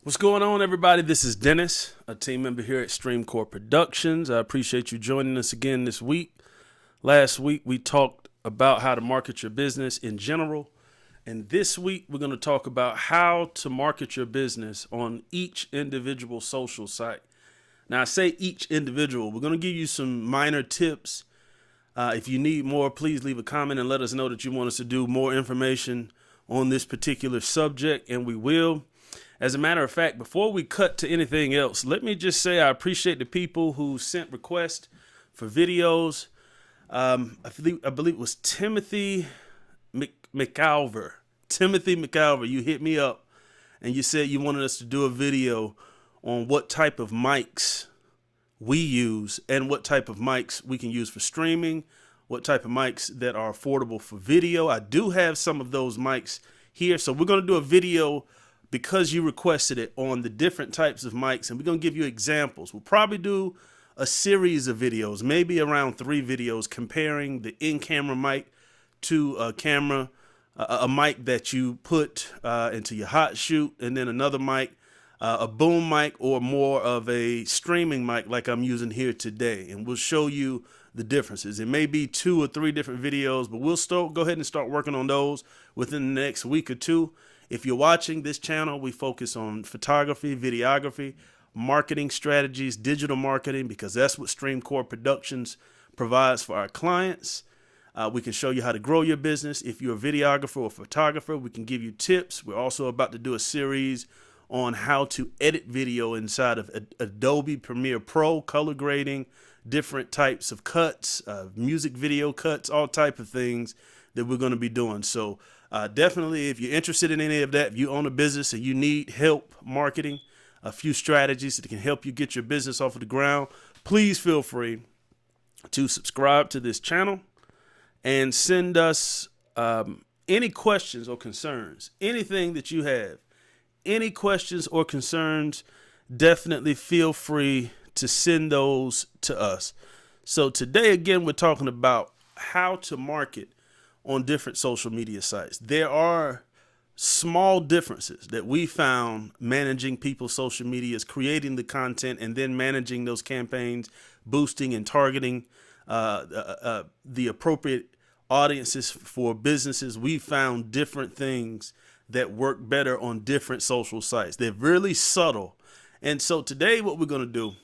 What's going on, everybody? This is Dennis, a team member here at StreamCore Productions. I appreciate you joining us again this week. Last week, we talked about how to market your business in general. And this week, we're going to talk about how to market your business on each individual social site. Now, I say each individual. We're going to give you some minor tips. If you need more, please leave a comment and let us know that you want us to do more information on this particular subject, and we will. As a matter of fact, before we cut to anything else, let me just say I appreciate the people who sent requests for videos. I believe it was Timothy McAlver. Timothy McAlver, you hit me up and you said you wanted us to do a video on what type of mics we use and what type of mics we can use for streaming, what type of mics that are affordable for video. I do have some of those mics here, so we're going to do a video because you requested it on the different types of mics, and we're going to give you examples. We'll probably do a series of videos, maybe around 3 videos, comparing the in-camera mic to a mic that you put into your hot shoot, and then another mic, a boom mic, or more of a streaming mic like I'm using here today. And we'll show you the differences. It may be 2 or 3 different videos, but we'll still go ahead and start working on those within the next week or 2. If you're watching this channel, we focus on photography, videography, marketing strategies, digital marketing, because that's what StreamCore Productions provides for our clients. We can show you how to grow your business. If you're a videographer or photographer, we can give you tips. We're also about to do a series on how to edit video inside of Adobe Premiere Pro, color grading, different types of cuts, music video cuts, all type of things that we're going to be doing. So definitely, if you're interested in any of that, if you own a business and you need help marketing, a few strategies that can help you get your business off of the ground, please feel free to subscribe to this channel and send us any questions or concerns, anything that you have, any questions or concerns, definitely feel free to send those to us. So today, again, we're talking about how to market on different social media sites. There are small differences that we found managing people's social medias, creating the content, and then managing those campaigns, boosting and targeting the appropriate audiences for businesses. We found different things that work better on different social sites. They're really subtle. And so today what we're going to do,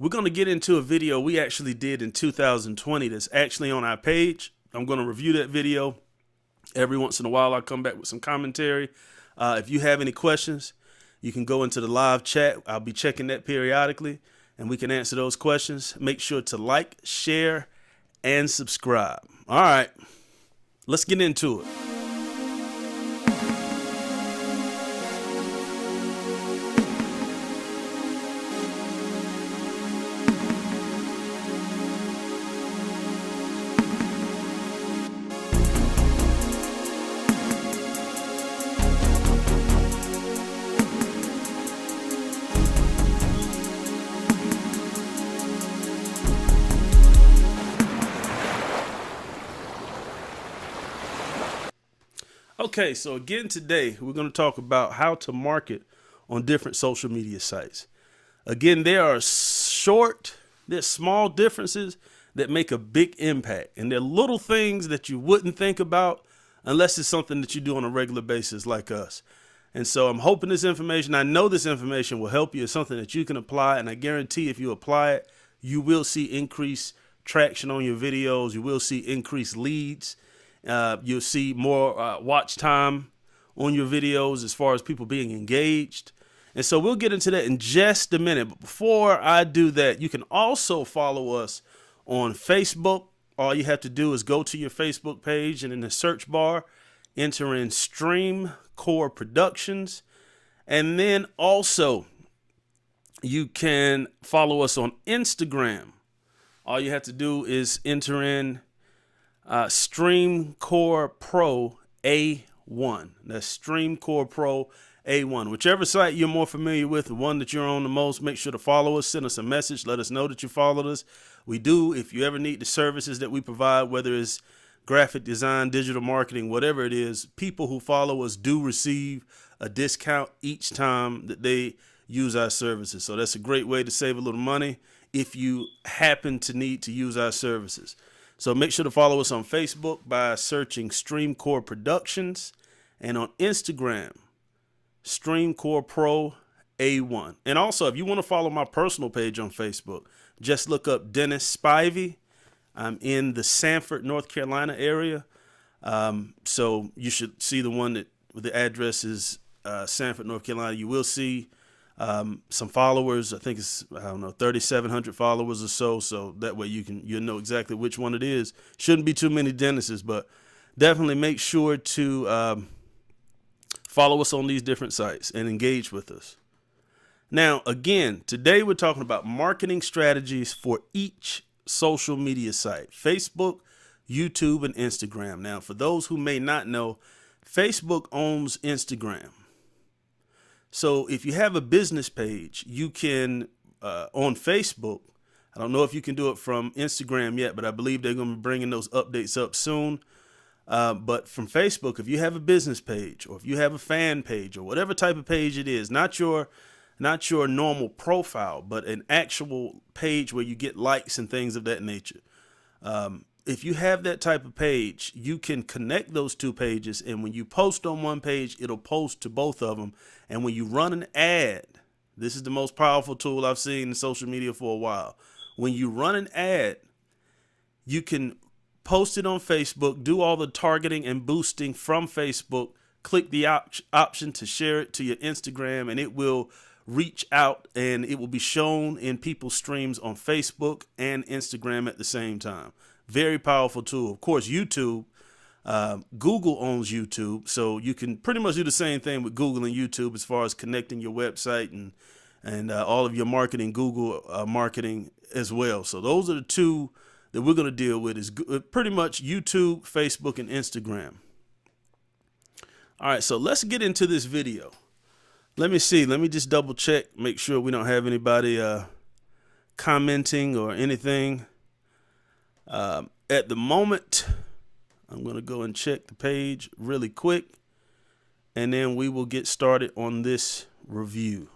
we're going to get into a video we actually did in 2020 that's actually on our page. I'm going to review that video. Every once in a while, I'll come back with some commentary. If you have any questions, you can go into the live chat. I'll be checking that periodically, and we can answer those questions. Make sure to like, share, and subscribe. All right, let's get into it. Okay, so again today, we're going to talk about how to market on different social media sites. Again, there's small differences that make a big impact. And they're little things that you wouldn't think about unless it's something that you do on a regular basis like us. And so I'm hoping I know this information will help you. It's something that you can apply. And I guarantee if you apply it, you will see increased traction on your videos. You will see increased leads. You'll see more watch time on your videos as far as people being engaged. And so we'll get into that in just a minute. But before I do that, you can also follow us on Facebook. All you have to do is go to your Facebook page and in the search bar, enter in StreamCore Productions. And then also you can follow us on Instagram. All you have to do is enter in StreamCore Pro A1. That's StreamCore Pro A1. Whichever site you're more familiar with, the one that you're on the most, make sure to follow us. Send us a message. Let us know that you followed us. We do. If you ever need the services that we provide, whether it's graphic design, digital marketing, whatever it is, people who follow us do receive a discount each time that they use our services. So that's a great way to save a little money if you happen to need to use our services. So make sure to follow us on Facebook by searching StreamCore Productions, and on Instagram, StreamCore Pro A1. And also, if you want to follow my personal page on Facebook, just look up Dennis Spivey. I'm in the Sanford, North Carolina area. So you should see the one that the address is Sanford, North Carolina. You will see some followers. I think it's, 3,700 followers or so. So that way you'll know exactly which one it is. Shouldn't be too many Dennises, but definitely make sure to follow us on these different sites and engage with us. Now, again, today we're talking about marketing strategies for each social media site: Facebook, YouTube, and Instagram. Now, for those who may not know, Facebook owns Instagram. So if you have a business page, you can, on Facebook, I don't know if you can do it from Instagram yet, but I believe they're going to be bringing those updates up soon. But from Facebook, if you have a business page, or if you have a fan page, or whatever type of page it is, not your normal profile, but an actual page where you get likes and things of that nature. If you have that type of page, you can connect those two pages, and when you post on one page, it'll post to both of them. And when you run an ad, this is the most powerful tool I've seen in social media for a while. When you run an ad, you can post it on Facebook, do all the targeting and boosting from Facebook, click the option to share it to your Instagram, and it will reach out and it will be shown in people's streams on Facebook and Instagram at the same time. Very powerful tool. Of course, YouTube, Google owns YouTube, so you can pretty much do the same thing with Google and YouTube as far as connecting your website and all of your marketing, Google marketing as well. So those are the two that we're going to deal with, is pretty much YouTube, Facebook, and Instagram. All right, so let's get into this video. Let me see. Let me just double check, make sure we don't have anybody commenting or anything. At the moment, I'm going to go and check the page really quick, and then we will get started on this review.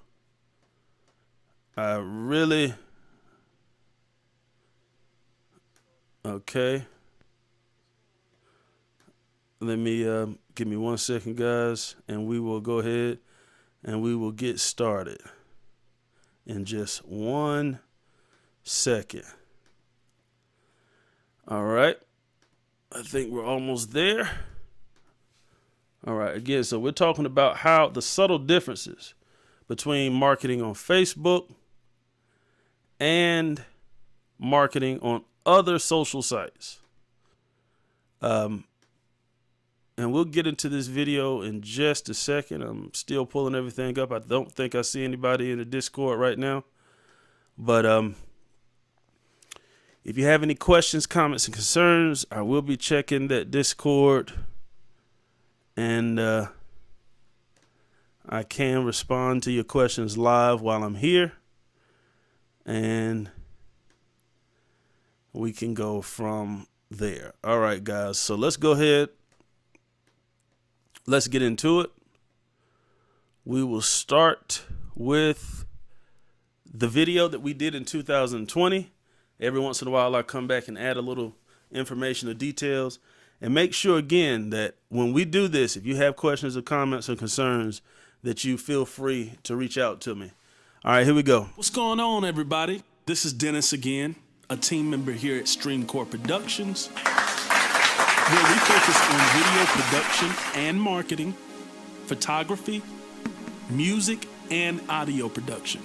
Okay. Let me, give me 1 second, guys, and we will go ahead and we will get started in just 1 second. All right. I think we're almost there. All right. Again, so we're talking about how the subtle differences between marketing on Facebook and marketing on other social sites. And we'll get into this video in just a second. I'm still pulling everything up. I don't think I see anybody in the Discord right now. But if you have any questions, comments, and concerns, I will be checking that Discord. And I can respond to your questions live while I'm here. And we can go from there. All right, guys. So let's go ahead. Let's get into it. We will start with the video that we did in 2020. Every once in a while, I come back and add a little information or details. And make sure, again, that when we do this, if you have questions or comments or concerns, that you feel free to reach out to me. All right, here we go. What's going on, everybody? This is Dennis again, a team member here at StreamCore Productions, where we focus on video production and marketing, photography, music, and audio production.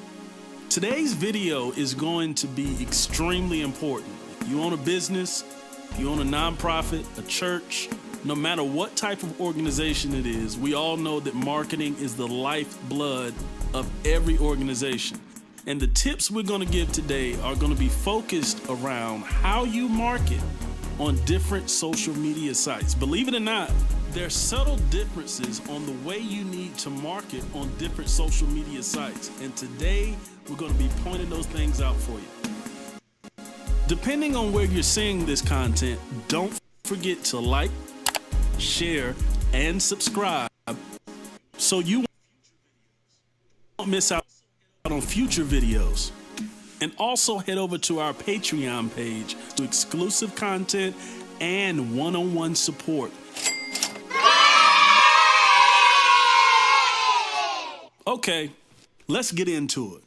Today's video is going to be extremely important. If you own a business, if you own a nonprofit, a church, no matter what type of organization it is, we all know that marketing is the lifeblood of every organization. And the tips we're going to give today are going to be focused around how you market on different social media sites. Believe it or not, there are subtle differences on the way you need to market on different social media sites. And today, we're going to be pointing those things out for you. Depending on where you're seeing this content, don't forget to like, share, and subscribe so so you won't miss out on future videos. And also head over to our Patreon page to exclusive content and one-on-one support. Okay, let's get into it.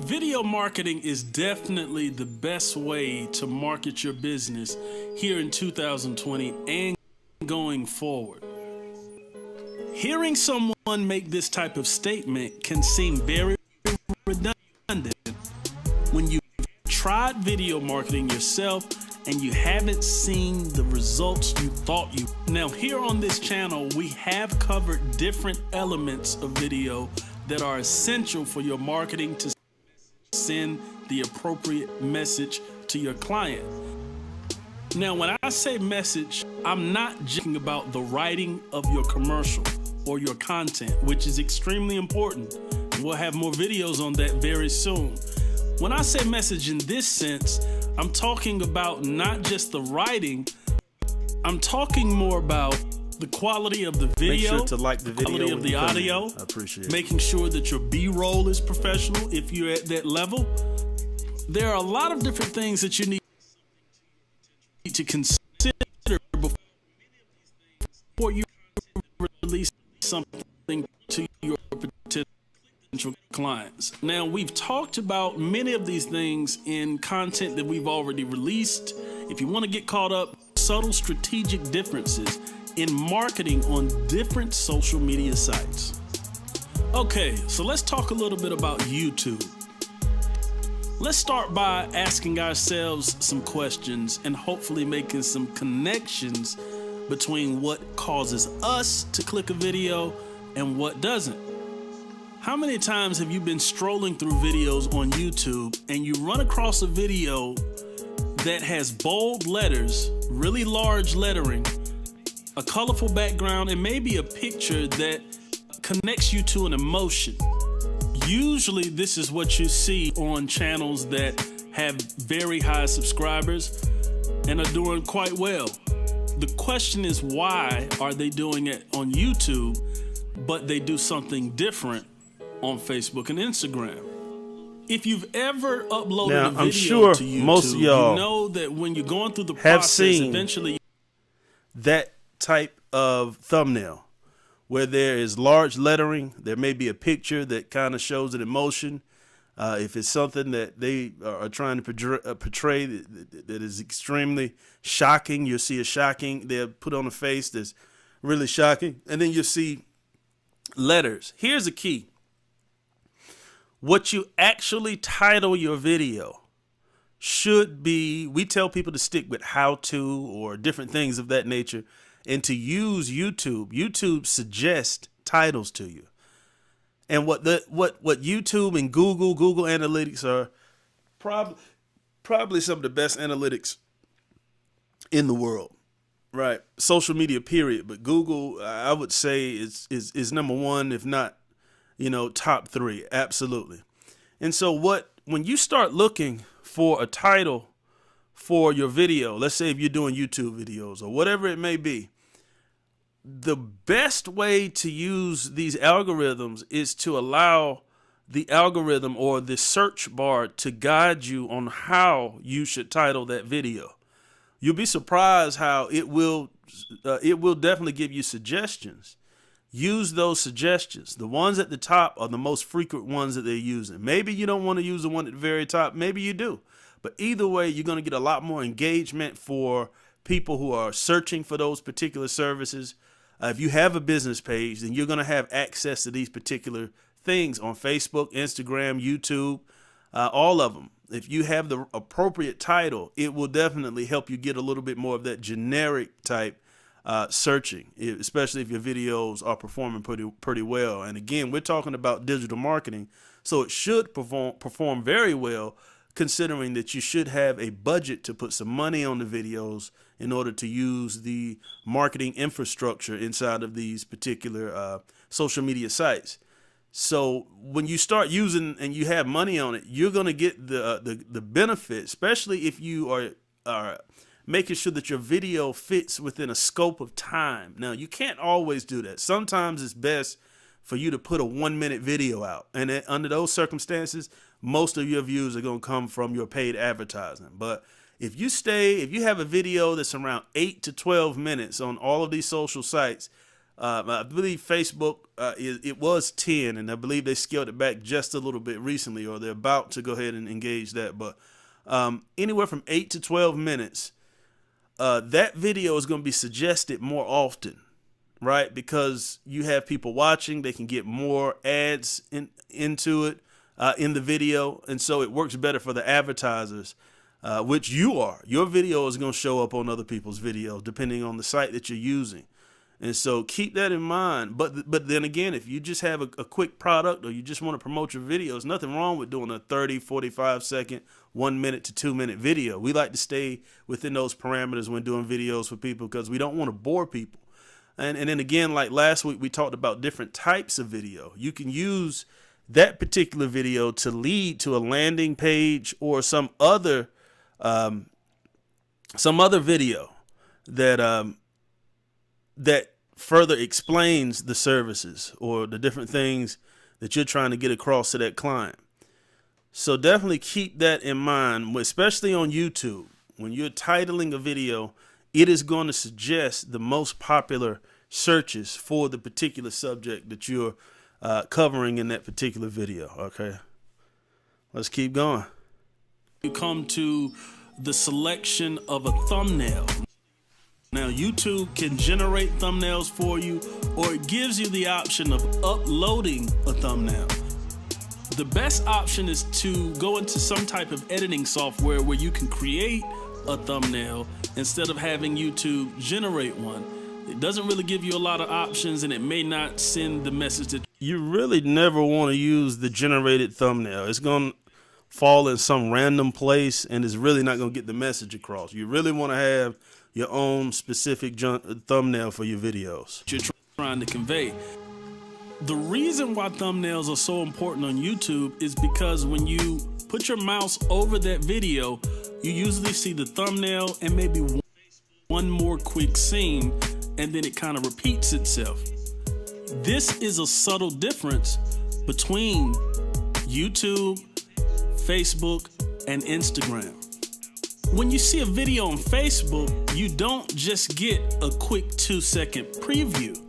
Video marketing is definitely the best way to market your business here in 2020 and going forward. Hearing someone make this type of statement can seem very redundant when you've tried video marketing yourself and you haven't seen the results you thought you. Now, here on this channel, we have covered different elements of video that are essential for your marketing to send the appropriate message to your client. Now, when I say message, I'm not joking about the writing of your commercial or your content, which is extremely important. We'll have more videos on that very soon. When I say message in this sense, I'm talking about not just the writing, I'm talking more about the quality of the video, make sure to like the video, quality of the audio. I appreciate it. Making sure that your B-roll is professional if you're at that level. There are a lot of different things that you need to consider before you release something to your potential clients. Now, we've talked about many of these things in content that we've already released. If you want to get caught up, subtle strategic differences in marketing on different social media sites. Okay, so let's talk a little bit about YouTube. Let's start by asking ourselves some questions and hopefully making some connections between what causes us to click a video and what doesn't. How many times have you been strolling through videos on YouTube and you run across a video that has bold letters, really large lettering, a colorful background, and maybe a picture that connects you to an emotion? Usually this is what you see on channels that have very high subscribers and are doing quite well. The question is, why are they doing it on YouTube, but they do something different on Facebook and Instagram? If you've ever uploaded Now, a video I'm sure to YouTube, most of y'all you know that when you're going through the have process, seen eventually that type of thumbnail where there is large lettering. There may be a picture that kind of shows an emotion. If it's something that they are trying to portray that is extremely shocking, you'll see a shocking, they'll put on a face that's really shocking. And then you'll see letters. Here's the key. What you actually title your video should be, we tell people to stick with how to or different things of that nature, and to use YouTube. YouTube suggests titles to you. And what YouTube and Google Analytics are probably some of the best analytics in the world, right? Social media, period. But Google, I would say, is number one, if not, top three. Absolutely. And so when you start looking for a title for your video, let's say if you're doing YouTube videos or whatever it may be, the best way to use these algorithms is to allow the algorithm or the search bar to guide you on how you should title that video. You'll be surprised how it will definitely give you suggestions. Use those suggestions. The ones at the top are the most frequent ones that they're using. Maybe you don't want to use the one at the very top. Maybe you do. But either way, you're going to get a lot more engagement for people who are searching for those particular services. If you have a business page, then you're going to have access to these particular things on Facebook, Instagram, YouTube, all of them. If you have the appropriate title, it will definitely help you get a little bit more of that generic type searching, especially if your videos are performing pretty well. And again, we're talking about digital marketing, so it should perform very well, considering that you should have a budget to put some money on the videos in order to use the marketing infrastructure inside of these particular social media sites. So when you start using and you have money on it, you're going to get the benefit, especially if you are making sure that your video fits within a scope of time. Now, you can't always do that. Sometimes it's best for you to put a 1-minute video out. And under those circumstances, most of your views are going to come from your paid advertising. But if you have a video that's around 8 to 12 minutes on all of these social sites, I believe Facebook, it was 10, and I believe they scaled it back just a little bit recently, or they're about to go ahead and engage that. But anywhere from 8 to 12 minutes, that video is going to be suggested more often, right? Because you have people watching, they can get more ads into it in the video, and so it works better for the advertisers, which you are. Your video is going to show up on other people's videos, depending on the site that you're using. And so keep that in mind. But then again, if you just have a quick product or you just want to promote your video, there's nothing wrong with doing a 30, 45 second, 1 minute to 2 minute video. We like to stay within those parameters when doing videos for people because we don't want to bore people. And then again, like last week, we talked about different types of video. You can use that particular video to lead to a landing page or some other video that further explains the services or the different things that you're trying to get across to that client. So definitely keep that in mind, especially on YouTube. When you're titling a video, it is going to suggest the most popular searches for the particular subject that you're covering in that particular video. Okay, let's keep going. You come to the selection of a thumbnail. Now, YouTube can generate thumbnails for you, or it gives you the option of uploading a thumbnail. The best option is to go into some type of editing software where you can create a thumbnail instead of having YouTube generate one. It doesn't really give you a lot of options, and it may not send the message that you really never want to use. The generated thumbnail, it's going to fall in some random place and it's really not going to get the message across. You really want to have your own specific thumbnail for your videos you're trying to convey. The reason why thumbnails are so important on YouTube is because when you put your mouse over that video, you usually see the thumbnail and maybe one more quick scene, and then it kind of repeats itself. This is a subtle difference between YouTube, Facebook, and Instagram. When you see a video on Facebook, you don't just get a quick 2-second preview.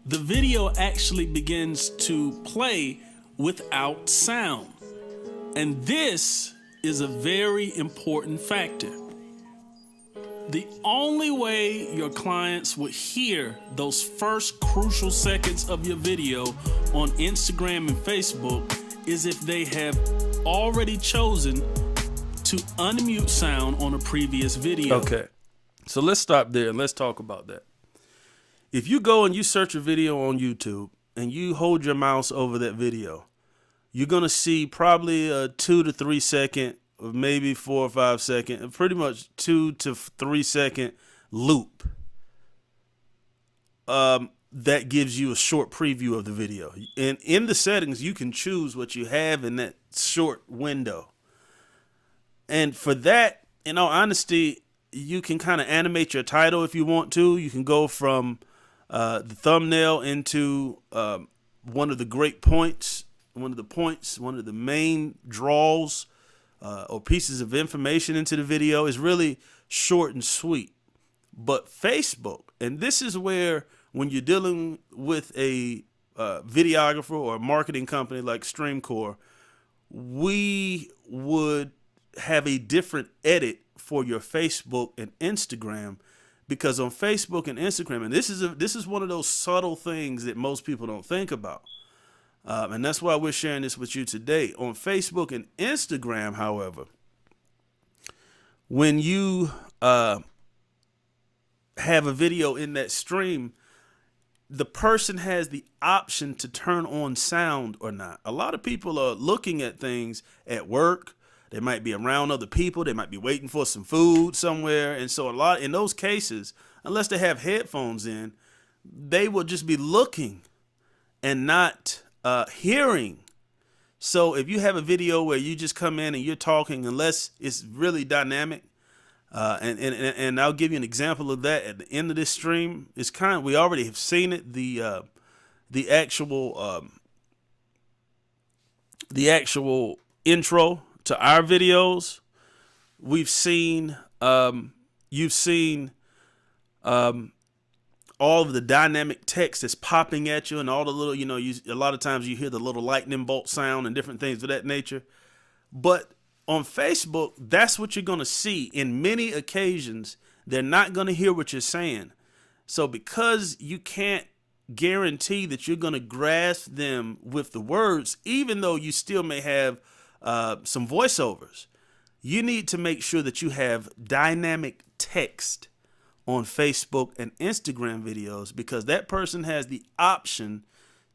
The video actually begins to play without sound. And this is a very important factor. The only way your clients would hear those first crucial seconds of your video on Instagram and Facebook is if they have already chosen to unmute sound on a previous video. Okay, so let's stop there and let's talk about that. If you go and you search a video on YouTube and you hold your mouse over that video, you're going to see probably a 2 to 3 second, or maybe 4 or 5 second, pretty much 2 to 3 second loop. That gives you a short preview of the video. And in the settings, you can choose what you have in that short window. And for that, in all honesty, you can kind of animate your title if you want to. You can go from the thumbnail into one of the main draws or pieces of information into the video is really short and sweet. But Facebook, and this is where when you're dealing with a videographer or a marketing company like StreamCore, we would have a different edit for your Facebook and Instagram, because on Facebook and Instagram, and this is one of those subtle things that most people don't think about, and that's why we're sharing this with you today. On Facebook and Instagram, however, when you have a video in that stream, the person has the option to turn on sound or not. A lot of people are looking at things at work. They might be around other people. They might be waiting for some food somewhere. And so in those cases, unless they have headphones in, they will just be looking and not hearing. So if you have a video where you just come in and you're talking, unless it's really dynamic, and I'll give you an example of that at the end of this stream. It's we already have seen it. The actual intro to our videos. We've seen, you've seen all of the dynamic text that's popping at you and all the little, a lot of times you hear the little lightning bolt sound and different things of that nature. But on Facebook, that's what you're going to see. In many occasions, they're not going to hear what you're saying. So because you can't guarantee that you're going to grasp them with the words, even though you still may have some voiceovers, you need to make sure that you have dynamic text on Facebook and Instagram videos, because that person has the option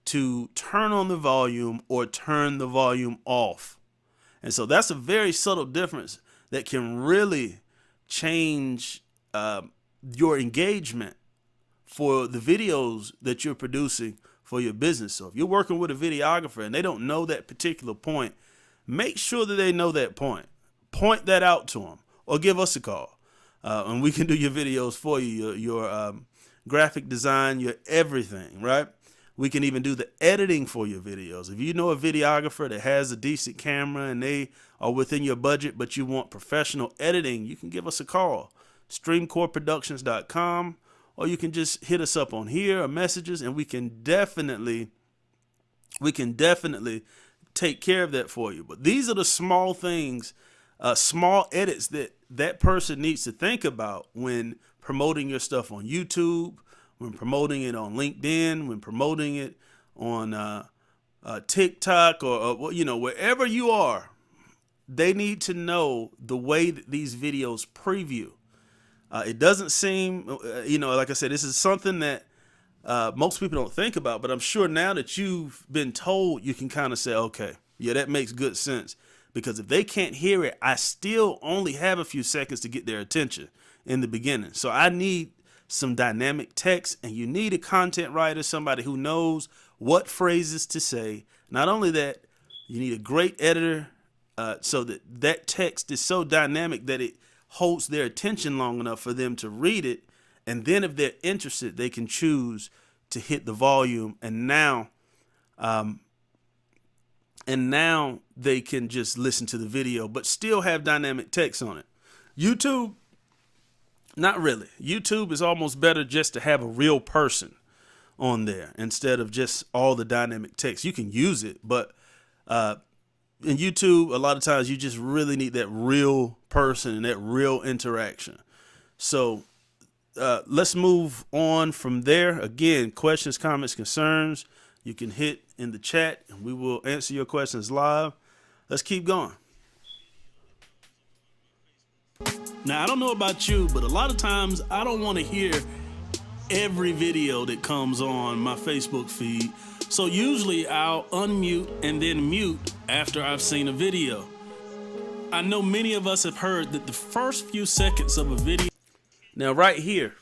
to turn on the volume or turn the volume off. And so that's a very subtle difference that can really change your engagement for the videos that you're producing for your business. So if you're working with a videographer and they don't know that particular point, make sure that they know that point. Point that out to them, or give us a call. And we can do your videos for you, your graphic design, your everything, right? We can even do the editing for your videos. If you know a videographer that has a decent camera and they are within your budget, but you want professional editing, you can give us a call, streamcoreproductions.com, or you can just hit us up on here or messages, and we can definitely take care of that for you. But these are the small things, small edits that person needs to think about when promoting your stuff on YouTube, when promoting it on LinkedIn, when promoting it on TikTok, or wherever you are. They need to know the way that these videos preview. It doesn't seem, like I said, this is something that most people don't think about, but I'm sure now that you've been told, you can kind of say, okay, yeah, that makes good sense. Because if they can't hear it, I still only have a few seconds to get their attention in the beginning. So I need some dynamic text, and you need a content writer, somebody who knows what phrases to say. Not only that, you need a great editor so that text is so dynamic that it holds their attention long enough for them to read it. And then if they're interested, they can choose to hit the volume. And now they can just listen to the video, but still have dynamic text on it. YouTube, not really. YouTube is almost better just to have a real person on there instead of just all the dynamic text. You can use it, but in YouTube, a lot of times you just really need that real person and that real interaction. So let's move on from there. Again, questions, comments, concerns, you can hit in the chat and we will answer your questions live. Let's keep going. Now, I don't know about you, but a lot of times I don't want to hear every video that comes on my Facebook feed. So usually I'll unmute and then mute after I've seen a video. I know many of us have heard that the first few seconds of a video. Now, right here,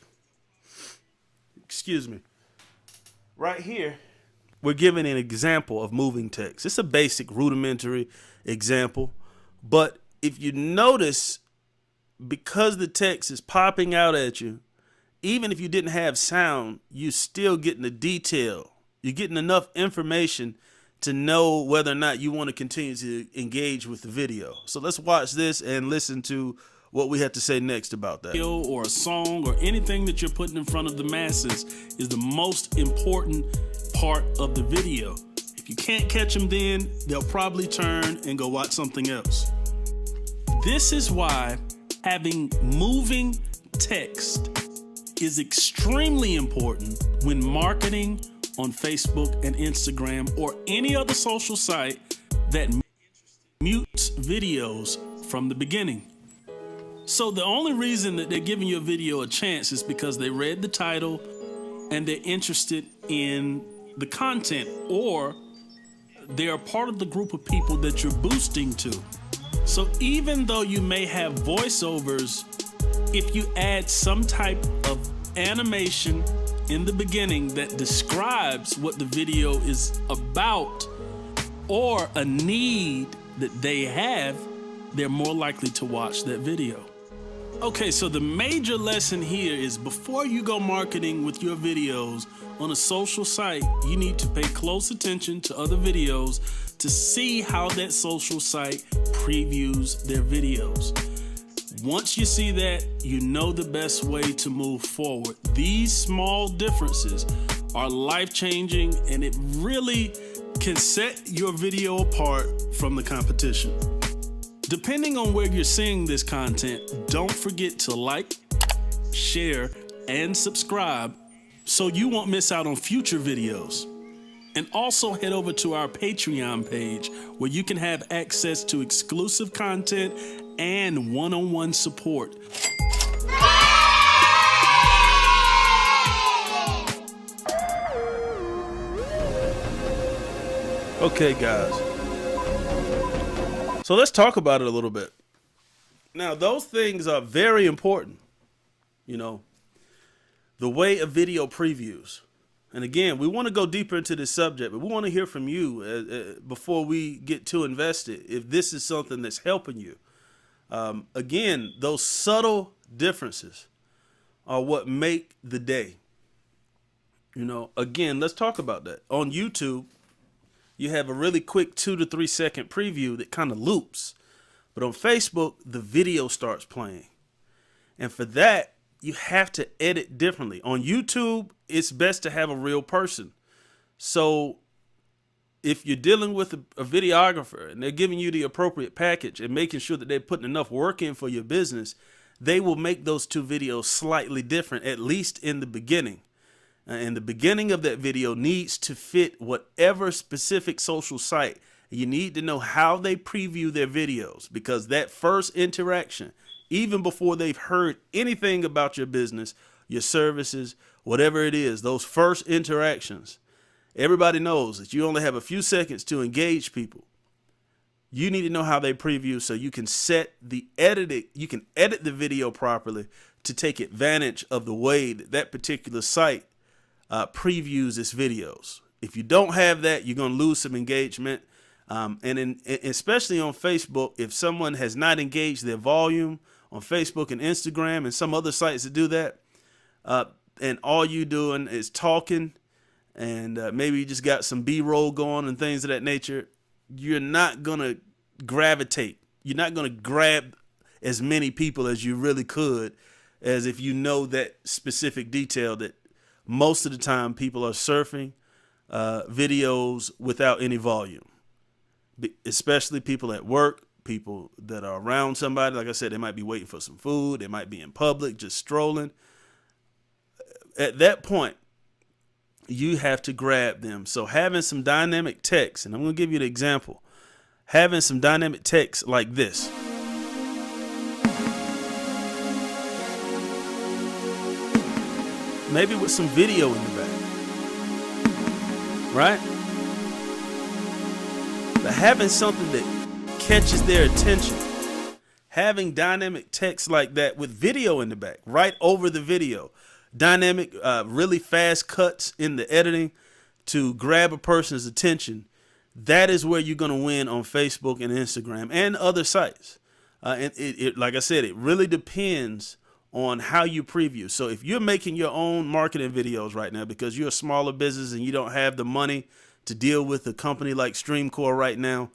right here, we're giving an example of moving text. It's a basic rudimentary example, but if you notice, because the text is popping out at you, even if you didn't have sound, you're still getting the detail. You're getting enough information to know whether or not you want to continue to engage with the video. So let's watch this and listen to what we have to say next about that. Or a song or anything that you're putting in front of the masses is the most important part of the video. If you can't catch them, then they'll probably turn and go watch something else. This is why having moving text is extremely important when marketing on Facebook and Instagram or any other social site that mutes videos from the beginning. So the only reason that they're giving your video a chance is because they read the title and they're interested in the content, or they are part of the group of people that you're boosting to. So even though you may have voiceovers, if you add some type of animation in the beginning that describes what the video is about or a need that they have, they're more likely to watch that video. Okay, so the major lesson here is before you go marketing with your videos on a social site, you need to pay close attention to other videos to see how that social site previews their videos. Once you see that, you know the best way to move forward. These small differences are life-changing, and it really can set your video apart from the competition. Depending on where you're seeing this content, don't forget to like, share, and subscribe so you won't miss out on future videos. And also head over to our Patreon page where you can have access to exclusive content and one-on-one support. Okay, guys. So let's talk about it a little bit. Now, those things are very important. You know, the way a video previews. And again, we want to go deeper into this subject, but we want to hear from you before we get too invested, if this is something that's helping you. Again, those subtle differences are what make the day. You know, again, let's talk about that. On YouTube, you have a really quick 2 to 3 second preview that kind of loops. But on Facebook, the video starts playing. And for that, you have to edit differently. On YouTube, it's best to have a real person. So if you're dealing with a videographer and they're giving you the appropriate package and making sure that they're putting enough work in for your business, they will make those two videos slightly different, at least in the beginning. And the beginning of that video needs to fit whatever specific social site. You need to know how they preview their videos, because that first interaction, even before they've heard anything about your business, your services, whatever it is, those first interactions, everybody knows that you only have a few seconds to engage people. You need to know how they preview so you can set the editing, you can edit the video properly to take advantage of the way that that particular site previews its videos. If you don't have that, you're going to lose some engagement. Especially on Facebook, if someone has not engaged their volume on Facebook and Instagram and some other sites that do that, and all you doing is talking, and maybe you just got some B-roll going and things of that nature, you're not going to gravitate. You're not going to grab as many people as you really could, as if you know that specific detail that most of the time people are surfing videos without any volume, especially people at work, people that are around somebody. Like I said, they might be waiting for some food. They might be in public, just strolling. At that point, you have to grab them. So having some dynamic text, and I'm going to give you an example, having some dynamic text like this. Maybe with some video in the back, right? But having something that catches their attention, having dynamic text like that with video in the back, right over the video, dynamic, really fast cuts in the editing to grab a person's attention, that is where you're going to win on Facebook and Instagram and other sites. And it, like I said, it really depends on how you preview. So if you're making your own marketing videos right now because you're a smaller business and you don't have the money to deal with a company like StreamCore right now,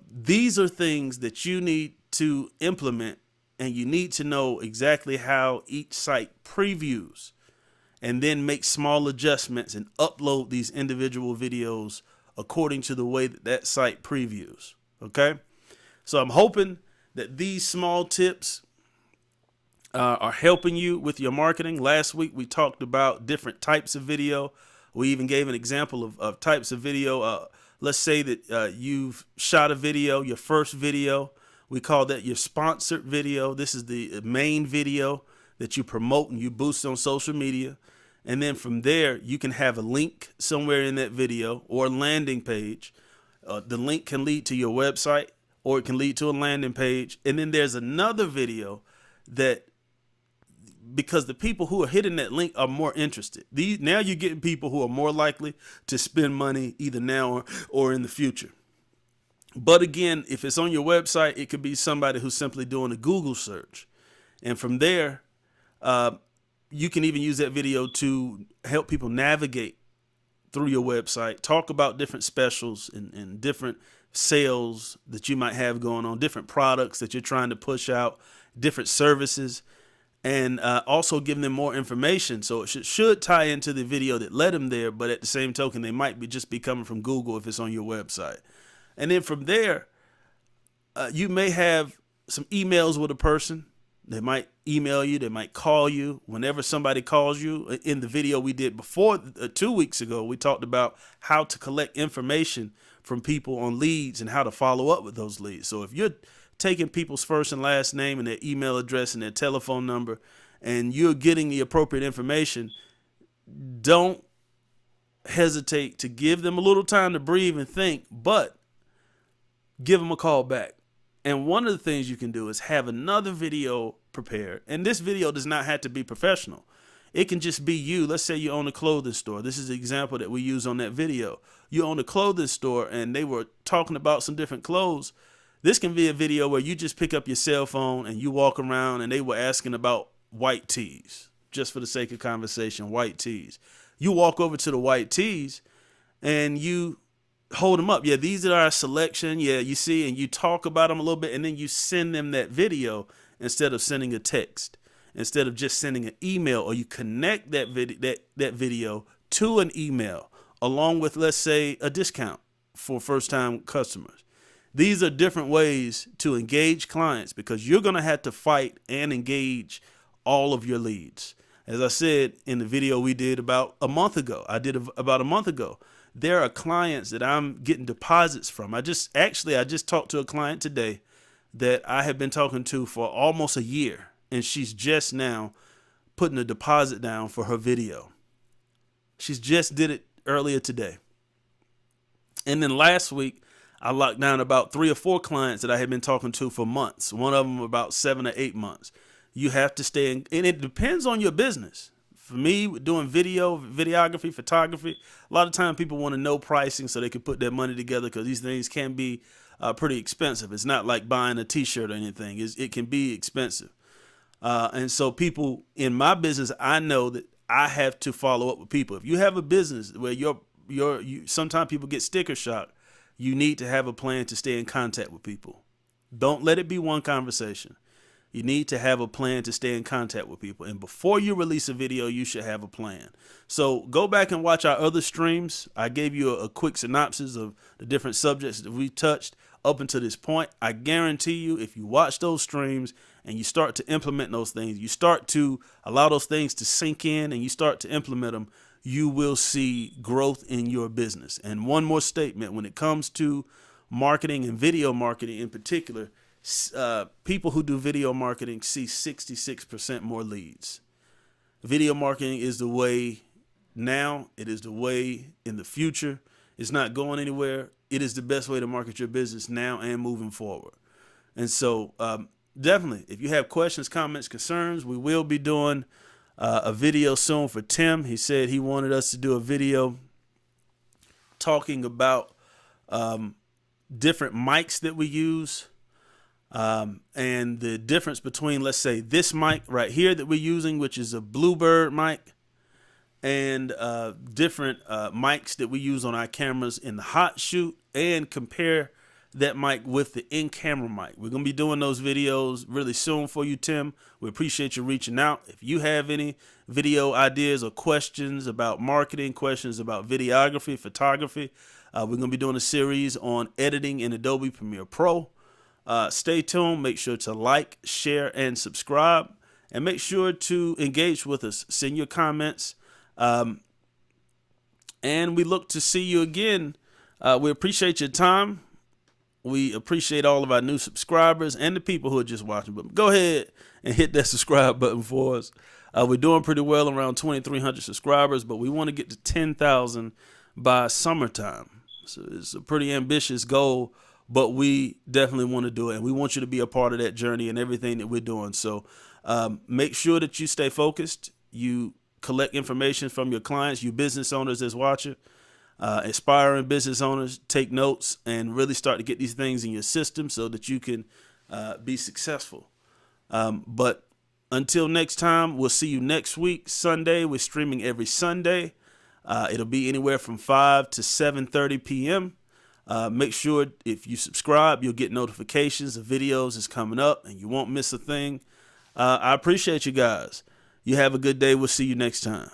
these are things that you need to implement, and you need to know exactly how each site previews, and then make small adjustments and upload these individual videos according to the way that that site previews. Okay? So I'm hoping that these small tips are helping you with your marketing. Last week, we talked about different types of video. We even gave an example of types of video. Let's say that you've shot a video, your first video. We call that your sponsored video. This is the main video that you promote and you boost on social media. And then from there, you can have a link somewhere in that video or a landing page. The link can lead to your website, or it can lead to a landing page. And then there's another video that, because the people who are hitting that link are more interested. Now you're getting people who are more likely to spend money either now or in the future. But again, if it's on your website, it could be somebody who's simply doing a Google search. And from there, you can even use that video to help people navigate through your website, talk about different specials and different sales that you might have going on, different products that you're trying to push out, different services, and also giving them more information. So it should tie into the video that led them there, but at the same token, they might be coming from Google if it's on your website. And then from there, you may have some emails with a person. They might email you. They might call you. Whenever somebody calls you, in the video we did before 2 weeks ago, we talked about how to collect information from people on leads and how to follow up with those leads. So if you're taking people's first and last name and their email address and their telephone number, and you're getting the appropriate information, don't hesitate to give them a little time to breathe and think, but give them a call back. And one of the things you can do is have another video prepared. And this video does not have to be professional. It can just be you. Let's say you own a clothing store. This is the example that we use on that video. You own a clothing store and they were talking about some different clothes. This can be a video where you just pick up your cell phone and you walk around and they were asking about white tees, just for the sake of conversation, white tees. You walk over to the white tees and you hold them up. Yeah, these are our selection. Yeah, you see, and you talk about them a little bit, and then you send them that video instead of sending a text, instead of just sending an email, or you connect that video to an email along with, let's say, a discount for first-time customers. These are different ways to engage clients, because you're going to have to fight and engage all of your leads. As I said in the video we did about a month ago, there are clients that I'm getting deposits from. I just talked to a client today that I have been talking to for almost a year, and she's just now putting a deposit down for her video. She's just did it earlier today. And then last week, I locked down about 3 or 4 clients that I had been talking to for months. One of them about 7 or 8 months. You have to stay in, and it depends on your business. For me, doing videography, photography, a lot of time people want to know pricing so they can put their money together, because these things can be pretty expensive. It's not like buying a t-shirt or anything. It can be expensive. And so people in my business, I know that I have to follow up with people. If you have a business where sometimes people get sticker shock, you need to have a plan to stay in contact with people. Don't let it be one conversation. You need to have a plan to stay in contact with people. And before you release a video, you should have a plan. So go back and watch our other streams. I gave you a quick synopsis of the different subjects that we touched up until this point. I guarantee you, if you watch those streams and you start to implement those things, you start to allow those things to sink in and you start to implement them, you will see growth in your business. And one more statement, when it comes to marketing and video marketing in particular, people who do video marketing see 66% more leads. Video marketing is the way now. It is the way in the future. It's not going anywhere. It is the best way to market your business now and moving forward. And so definitely, if you have questions, comments, concerns, we will be doing a video soon for Tim. He said he wanted us to do a video talking about different mics that we use. And the difference between, let's say, this mic right here that we're using, which is a Bluebird mic, and different mics that we use on our cameras in the hot shoot, and compare that mic with the in-camera mic. We're going to be doing those videos really soon for you, Tim. We appreciate you reaching out. If you have any video ideas or questions about marketing, questions about videography, photography, we're going to be doing a series on editing in Adobe Premiere Pro. Stay tuned. Make sure to like, share, and subscribe. And make sure to engage with us. Send your comments. And we look to see you again. We appreciate your time. We appreciate all of our new subscribers and the people who are just watching. But go ahead and hit that subscribe button for us. We're doing pretty well, around 2,300 subscribers, but we want to get to 10,000 by summertime. So it's a pretty ambitious goal. but we definitely want to do it. And we want you to be a part of that journey and everything that we're doing. So make sure that you stay focused. You collect information from your clients, you business owners that's watching, aspiring business owners, take notes and really start to get these things in your system so that you can be successful. But until next time, we'll see you next week, Sunday. We're streaming every Sunday. It'll be anywhere from 5 to 7:30 p.m. Make sure if you subscribe, you'll get notifications of videos that's coming up and you won't miss a thing. I appreciate you guys. You have a good day. We'll see you next time.